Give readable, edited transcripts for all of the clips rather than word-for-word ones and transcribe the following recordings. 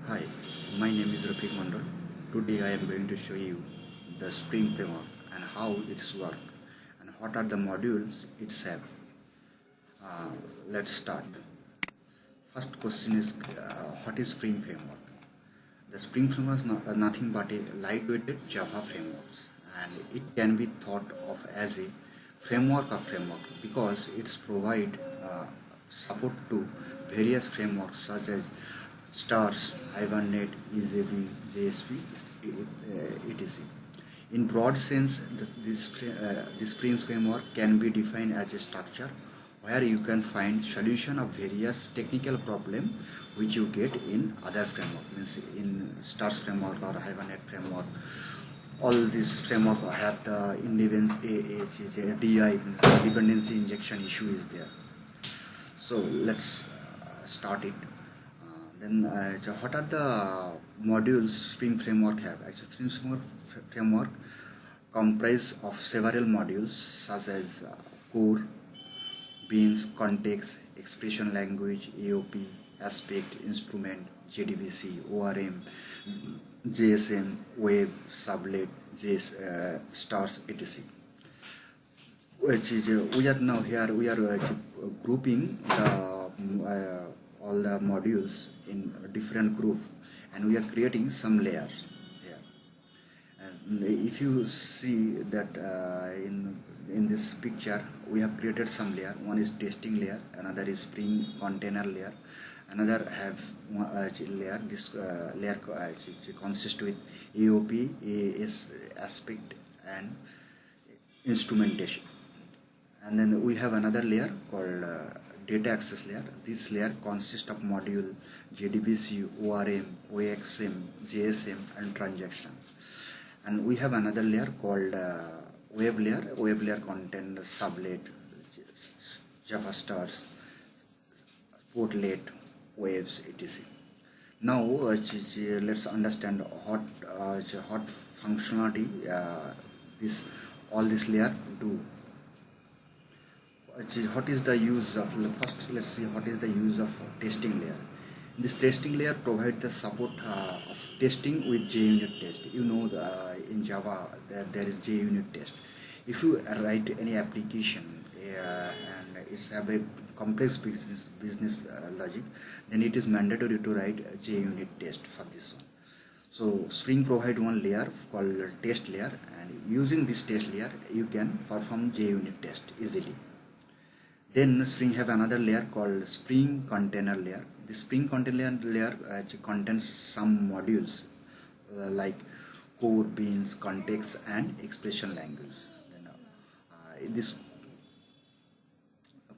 Hi, my name is Rafiq Mandal. Today I am going to show you the Spring framework and how it's work and what are the modules itself. Uh, let's start. First question is what is Spring framework? The Spring framework is nothing but a lightweighted Java framework, and it can be thought of as a framework of framework because it's provide support to various frameworks such as Stars, Hibernate, EasyV, JSP, etc. In broad sense, the Spring framework can be defined as a structure where you can find solution of various technical problem which you get in other framework, means in Stars framework or Hibernate framework. All these framework have the DI, means dependency injection issue is there. So let's start it. So what are the modules Spring Framework have? Actually, Spring Framework comprise of several modules such as core, beans, context, expression language, AOP, aspect, instrument, JDBC, ORM, JSM, web, sublet, stars, etc. Which is we are now here we are grouping all the modules in a different group, and we are creating some layers here. And if you see that in this picture we have created some layer. One is testing layer, another is Spring container layer, another have layer. This layer consists with AOP, AS, aspect, and instrumentation. And then we have another layer called data access layer. This layer consists of module JDBC, ORM, OXM, JSM, and transaction. And we have another layer called web layer. Web layer contains sublet, Java stars, portlet, waves, etc. Now let's understand what functionality this all this layer do. What is the use of, first let's see what is the use of testing layer. This testing layer provides the support of testing with JUnit test. You know in Java there is JUnit test. If you write any application and it's have a complex business logic, then it is mandatory to write JUnit test for this one. So Spring provide one layer called test layer, and using this test layer you can perform JUnit test easily. Then Spring have another layer called Spring container layer. The Spring container layer contains some modules like core, beans, context, and expression language. Then this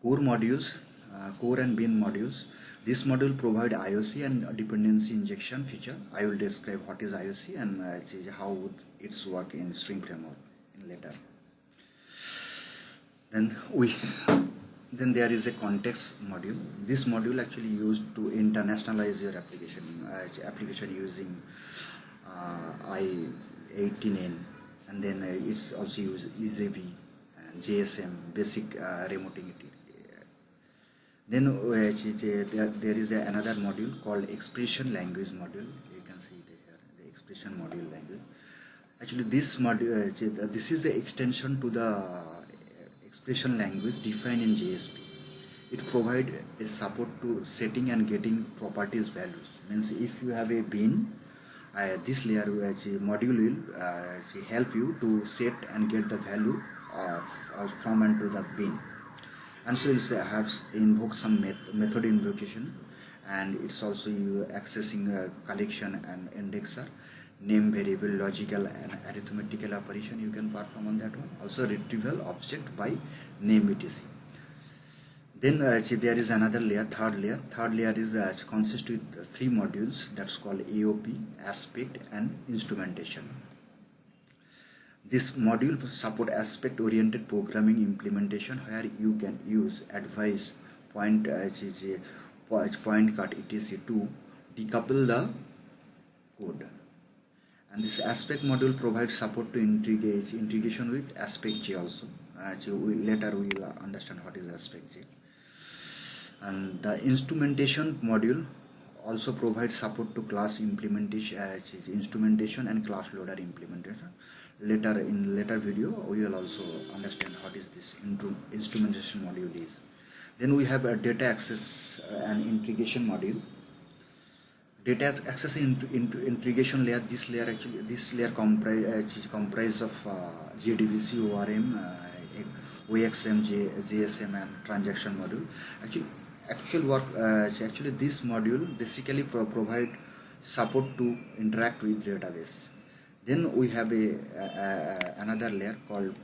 core modules, core and bean modules. This module provide IOC and dependency injection feature. I will describe what is IOC and how it's work in Spring framework in later. Then there is a context module. This module actually used to internationalize your application using I18N, and then it's also use EasyV and JSM, basic remoting. Then there is another module called expression language module. You can see here the expression module language. Actually, this module this is the extension to the expression language defined in JSP. It provides a support to setting and getting properties values. Means if you have a bin, this layer module will help you to set and get the value from and to the bin. And so it's have invoke some method invocation, and it's also you accessing a collection and indexer, name variable, logical and arithmetical operation you can perform on that one. Also retrieval object by name etc. Then there is another layer, third layer. Third layer is consists with three modules that's called AOP, aspect, and instrumentation. This module support aspect oriented programming implementation where you can use advice, point cut etc. to decouple the code. And this aspect module provides support to integration with aspect J also. Later we will understand what is aspect J. And the instrumentation module also provides support to class implementation, instrumentation and class loader implementation. Later in later video we will also understand what is this instrumentation module is. Then we have a data access and integration module. Data access into integration layer. This layer comprise of JDBC, ORM, OXM, JSM and transaction module. Actually this module basically provide support to interact with database. Then we have another layer called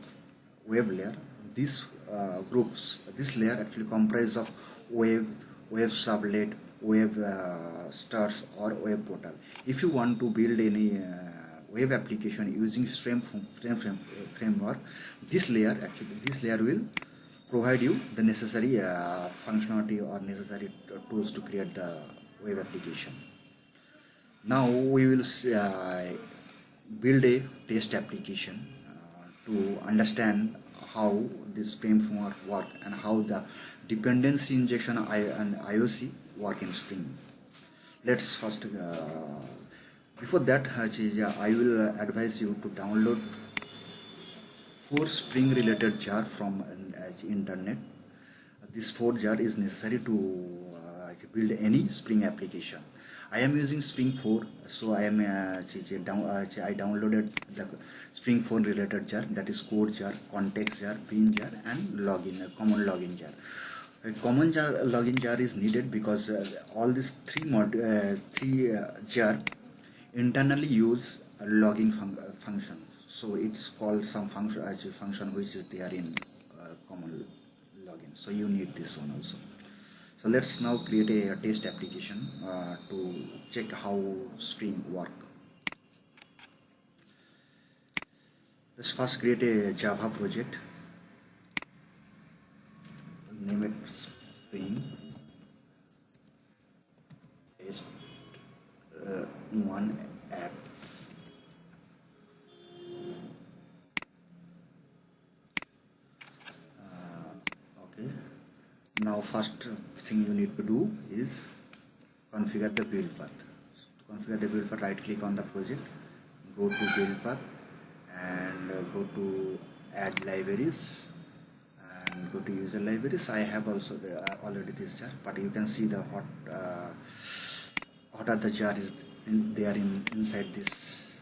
web layer. This layer actually comprises of web servlet, web stars or web portal. If you want to build any web application using framework, this layer will provide you the necessary functionality or necessary tools to create the web application. Now we will build a test application to understand how this framework work and how the dependency injection and IOC work in Spring. Let's first before that I will advise you to download 4 Spring related jar from internet. This 4 jar is necessary to build any Spring application. I am using Spring 4, so I downloaded the Spring 4 related jar, that is code jar, context jar, bin jar and login, common login jar. A common login jar is needed because all these three jar internally use a login function. So it's called some function which is there in common login. So you need this one also. So let's now create a test application to check how Spring work. Let's first create a Java project. Name it Spring test 1 app. Okay. Now first thing you need to do is configure the build path. To configure the build path, right click on the project, go to build path and go to add libraries and go to user libraries. I have also already this jar, but you can see the what are the jar is inside this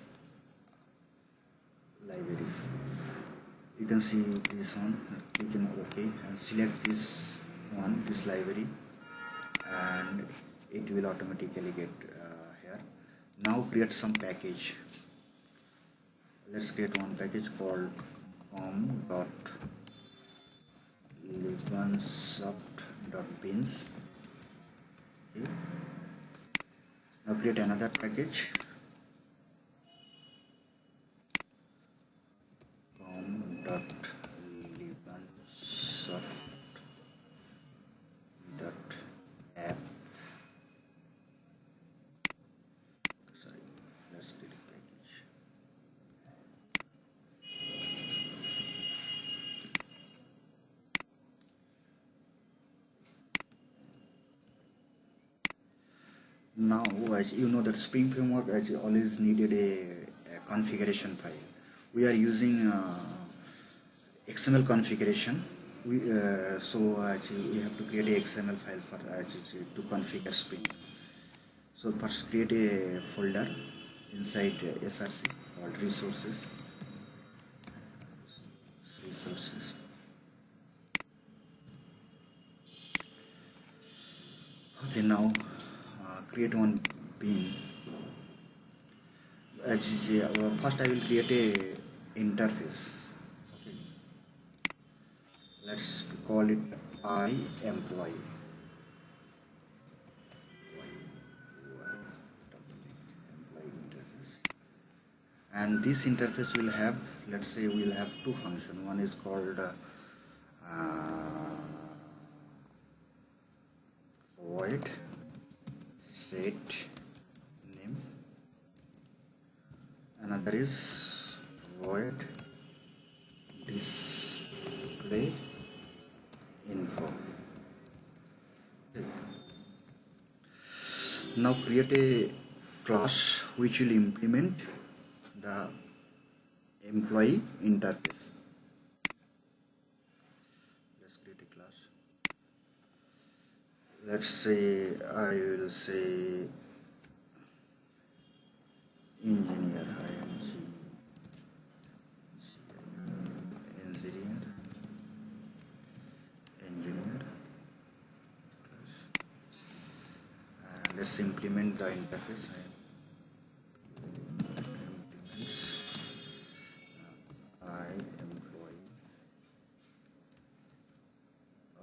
libraries. You can see this one, click on OK and select this library and it will automatically get here. Now create some package. Let's create one package called com.libansoft.beans. Okay. Now create another package com.libansoft.app. Sorry, let's create a package. Now, as you know that Spring Framework as always needed a configuration file. We are using XML configuration. So we have to create a XML file for to configure Spring. So first create a folder inside SRC called resources. Okay, now create one bin. First I will create a interface. Okay, let's call it iEmployee. And this interface will have, let's say we'll have two functions. One is called void set name, another is void display info. Okay. Now create a class which will implement the employee interface. Let's create a class. Let's say I will say engineer, engineer, and let's implement the interface. I employee.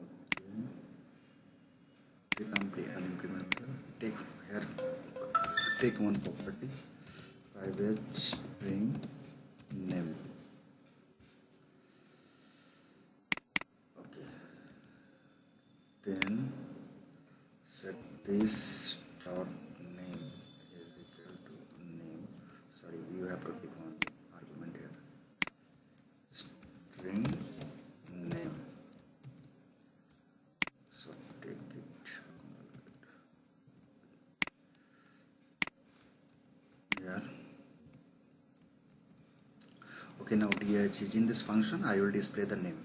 Okay. Complete an implementer. Take here. Take one property. Private string name. Okay. Then set this dot name is equal to name. Sorry, you have to take one argument here. String name. So take it here. Okay, now in this function I will display the name.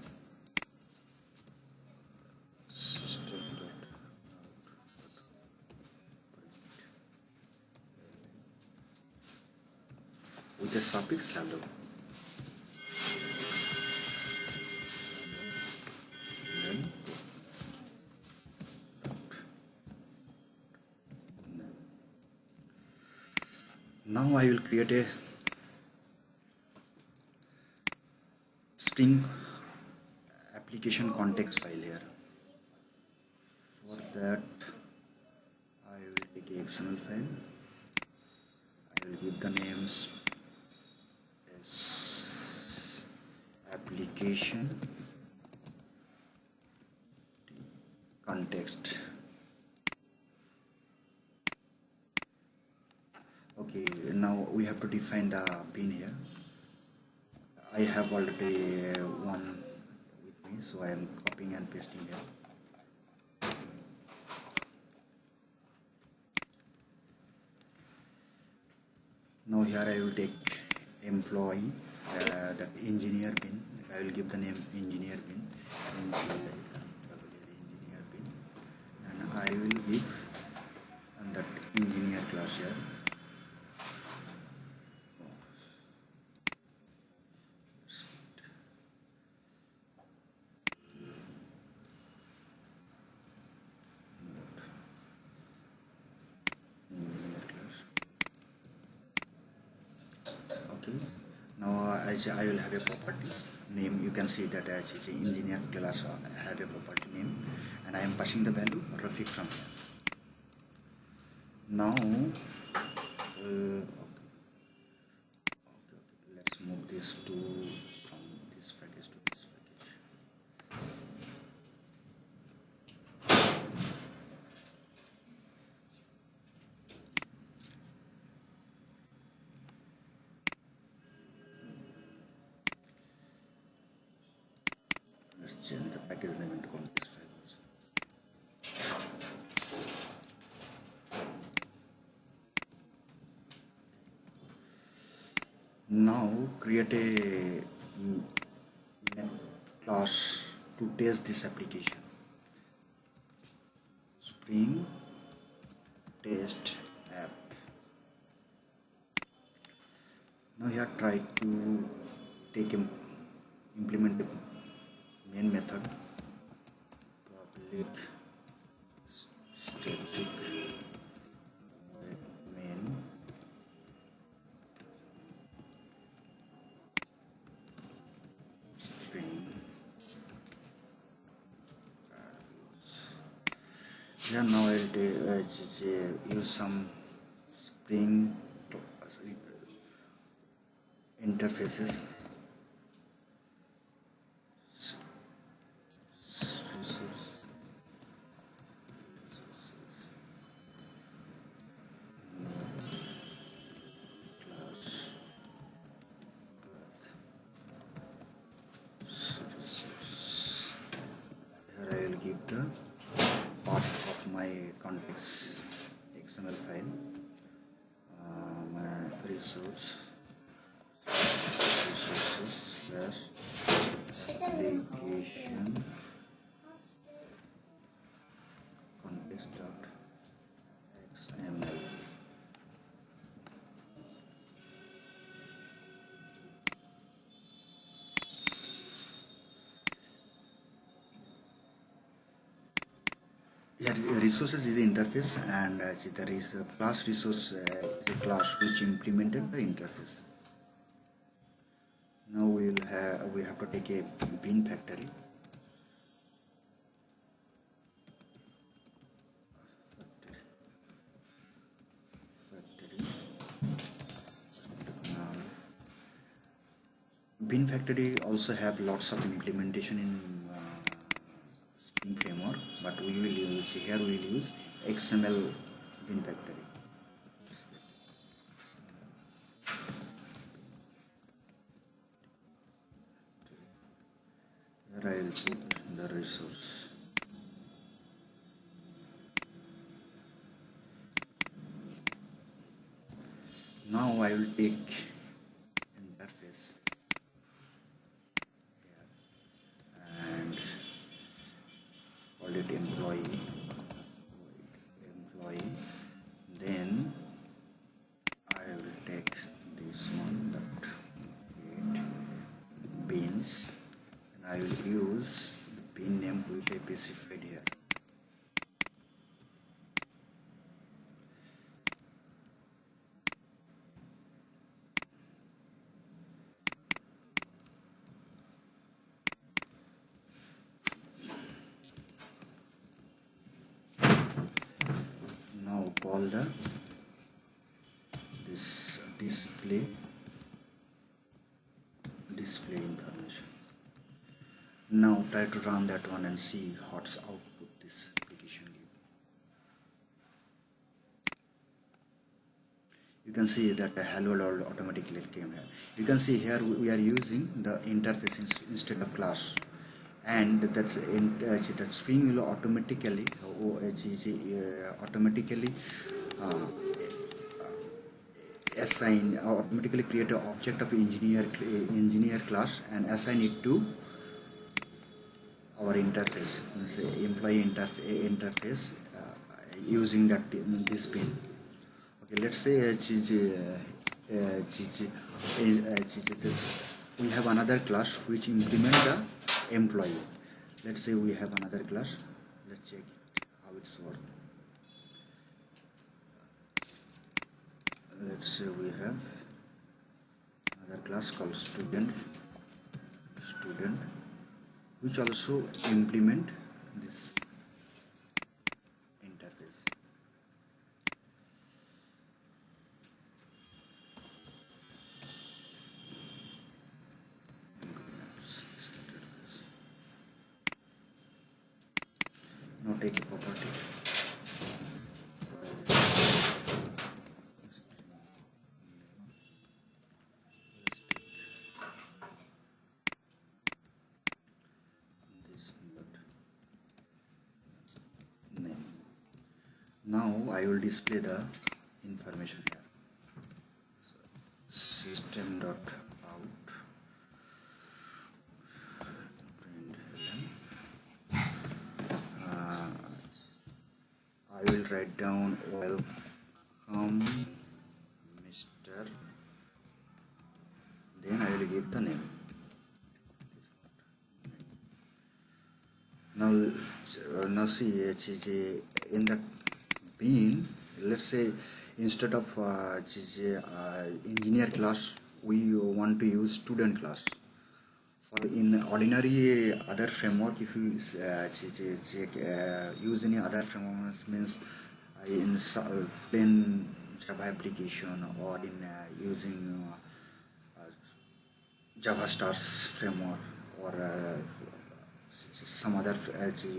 With a suffix hello. Then now I will create a string application context file here. For that I will take a XML file. I will give the names as application context. Okay, now we have to define the bin here. I have already one with me, so I am copying and pasting here. Now here I will take employee, that engineer bin. I will give the name engineer bin, engineer bin, and I will give that engineer class here. Now I will have a property name. You can see that as engineer class have a property name, and I am passing the value Rafiq from here. Now let's move this to from this package to this package. Let's change the package name into context file also. Now create a class to test this application. Spring test app. Now here try to take implement the main method, public static main string. Here now I will use some Spring interfaces. Here I will give the part of my context XML file. resource resources slash application context.xml. Yeah, resources is the interface, and there is a class resource is a class which implemented the interface. Now we have to take a bin factory. Now, bin factory also have lots of implementation in Spring framework, but we will use here we will use XML bin factory. Here I will put the resource. Now I will take interface here and call it employee. Then I will take this one, that get beans, and I will use the bin name which I specified here. Now call the this display information. Now try to run that one and see what's output this application give. You can see that the hello world automatically came here. You can see here we are using the interface instead of class, and that Spring will automatically assign or automatically create an object of engineer class and assign it to our interface, employee interface, using that this bin. Okay, let's say we have another class which implement the employee. Let's say we have another class. Let's check how it's work. Let's say we have another class called student, which also implement this interface. Now take a property. Now I will display the information here. So, system.out I will write down welcome Mr. Then I will give the name. Now see in the bin, let's say instead of engineer class we want to use student class. For in ordinary other framework, if you use any other framework, means in plain Java application or in using Java Stars framework or some other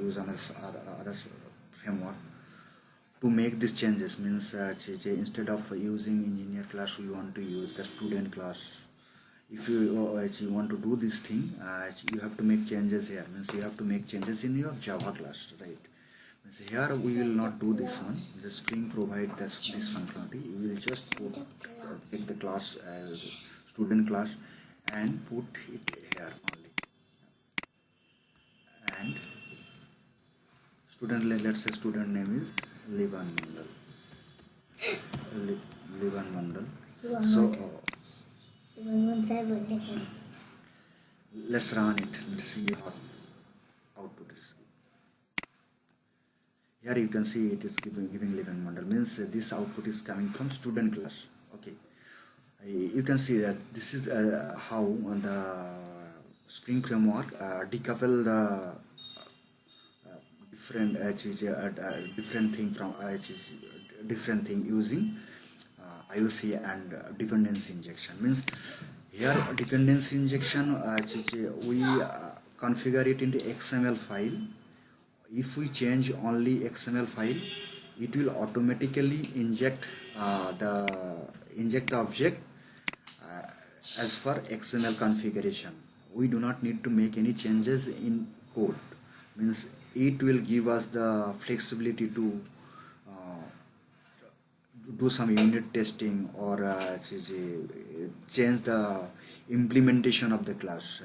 use other framework to make these changes, means instead of using engineer class we want to use the student class. If you actually want to do this thing, you have to make changes here, means you have to make changes in your Java class, right? Here we will not do this one. The Spring provide this functionality. You will just take the class as student class and put it here only. And student, let's say student name is Liban Mandal. Liban Mandal. So let's run it. Let's see what output is. Here you can see it is giving Liban Mandal, means this output is coming from student class. Okay, you can see that this is how on the Spring framework decouple the different thing from different thing using IOC and dependency injection. Means here dependency injection we configure it into XML file. If we change only XML file, it will automatically inject the object as per XML configuration. We do not need to make any changes in code. Means it will give us the flexibility to do some unit testing or change the implementation of the class,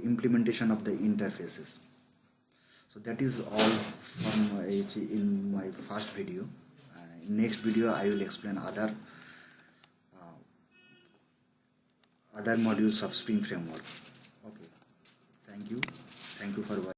implementation of the interfaces. So that is all from in my first video. In next video I will explain other modules of Spring framework. Okay, thank you for watching.